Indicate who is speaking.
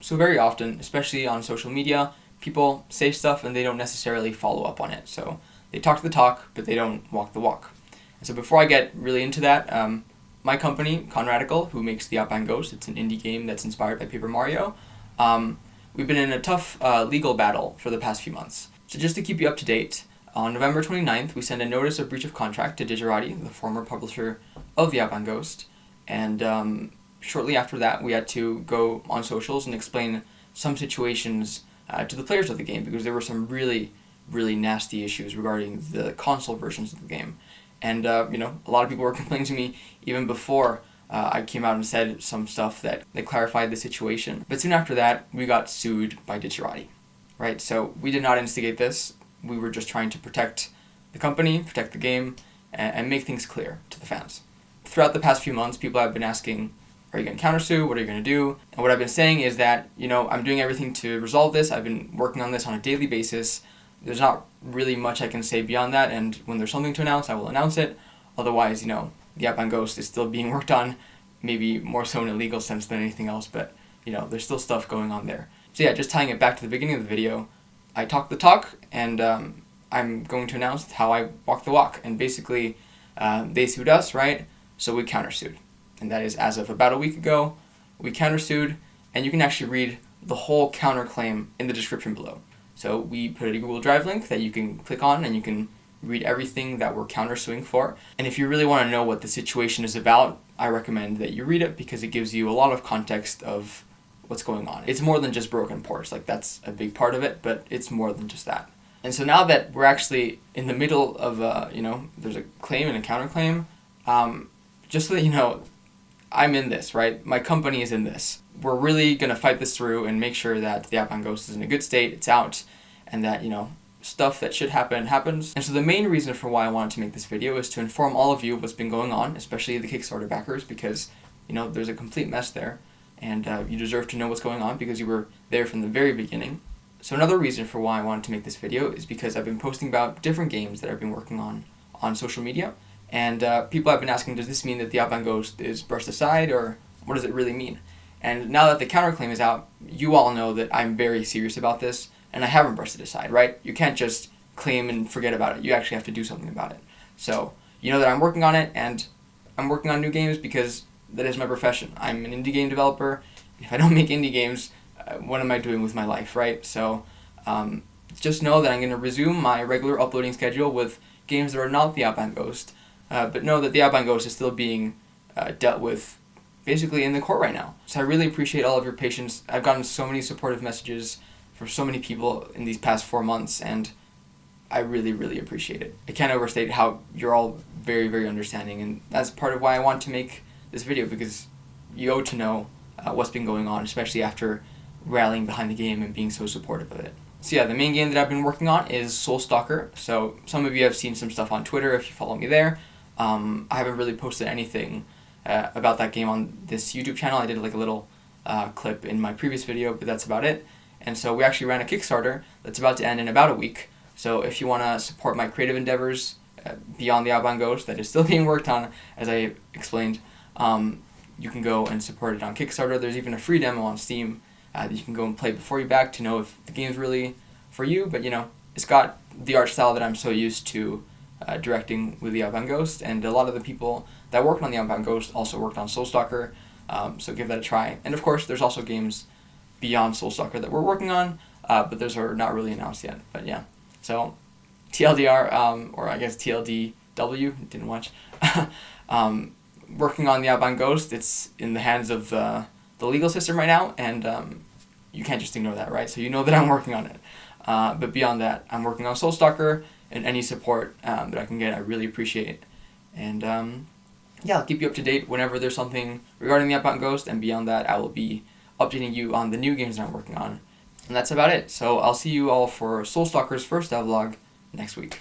Speaker 1: So very often, especially on social media, people say stuff and they don't necessarily follow up on it. So they talk the talk, but they don't walk the walk. And so before I get really into that, my company, Conradical, who makes The Outbound Ghost, it's an indie game that's inspired by Paper Mario, we've been in a tough legal battle for the past few months. So just to keep you up to date, on November 29th, we sent a notice of breach of contract to Digerati, the former publisher of The Outbound Ghost, and shortly after that, we had to go on socials and explain some situations to the players of the game, because there were some really, really nasty issues regarding the console versions of the game. And, a lot of people were complaining to me even before I came out and said some stuff that clarified the situation. But soon after that, we got sued by Digerati, right? So we did not instigate this. We were just trying to protect the company, protect the game, and make things clear to the fans. Throughout the past few months, people have been asking, are you going to countersue? What are you going to do? And what I've been saying is that, I'm doing everything to resolve this. I've been working on this on a daily basis. There's not really much I can say beyond that, and when there's something to announce, I will announce it. Otherwise, The Outbound Ghost is still being worked on, maybe more so in a legal sense than anything else, but, there's still stuff going on there. So yeah, just tying it back to the beginning of the video, I talk the talk, and I'm going to announce how I walk the walk. And basically, they sued us, right? So we countersued. And that is as of about a week ago, we countersued, and you can actually read the whole counterclaim in the description below. So we put a Google Drive link that you can click on, and you can read everything that we're countersuing for. And if you really want to know what the situation is about, I recommend that you read it, because it gives you a lot of context of what's going on. It's more than just broken ports. That's a big part of it, but it's more than just that. And so now that we're actually in the middle of, there's a claim and a counterclaim, just so that you know, I'm in this, right? My company is in this. We're really going to fight this through and make sure that The Outbound Ghost is in a good state, it's out, and that, stuff that should happen happens. And so the main reason for why I wanted to make this video is to inform all of you of what's been going on, especially the Kickstarter backers, because, there's a complete mess there, and you deserve to know what's going on because you were there from the very beginning. So another reason for why I wanted to make this video is because I've been posting about different games that I've been working on social media. And people have been asking, does this mean that The Outbound Ghost is brushed aside, or what does it really mean? And now that the counterclaim is out, you all know that I'm very serious about this, and I haven't brushed it aside, right? You can't just claim and forget about it. You actually have to do something about it. So you know that I'm working on it, and I'm working on new games because that is my profession. I'm an indie game developer. If I don't make indie games, what am I doing with my life, right? So just know that I'm going to resume my regular uploading schedule with games that are not The Outbound Ghost. But know that The Outbound Ghost is still being dealt with basically in the court right now. So I really appreciate all of your patience. I've gotten so many supportive messages from so many people in these past 4 months, and I really, really appreciate it. I can't overstate how you're all very, very understanding, and that's part of why I want to make this video, because you owe to know what's been going on, especially after rallying behind the game and being so supportive of it. So yeah, the main game that I've been working on is Stalker. So some of you have seen some stuff on Twitter if you follow me there. I haven't really posted anything about that game on this YouTube channel. I did a little clip in my previous video, but that's about it. And so we actually ran a Kickstarter that's about to end in about a week. So if you want to support my creative endeavors beyond The Outbound Ghost, that is still being worked on, as I explained, you can go and support it on Kickstarter. There's even a free demo on Steam that you can go and play before you back to know if the game's really for you. But it's got the art style that I'm so used to directing with The Outbound Ghost, and a lot of the people that worked on The Outbound Ghost also worked on Stalker, so give that a try. And of course, there's also games beyond Stalker that we're working on, but those are not really announced yet. But yeah, so TLDR, or I guess TLDW, didn't watch, working on The Outbound Ghost. It's in the hands of the legal system right now, and you can't just ignore that, right? So you know that I'm working on it. But beyond that, I'm working on Stalker, and any support that I can get, I really appreciate. And yeah, I'll keep you up to date whenever there's something regarding The Outbound Ghost, and beyond that, I will be updating you on the new games that I'm working on. And that's about it. So I'll see you all for Stalker's first devlog next week.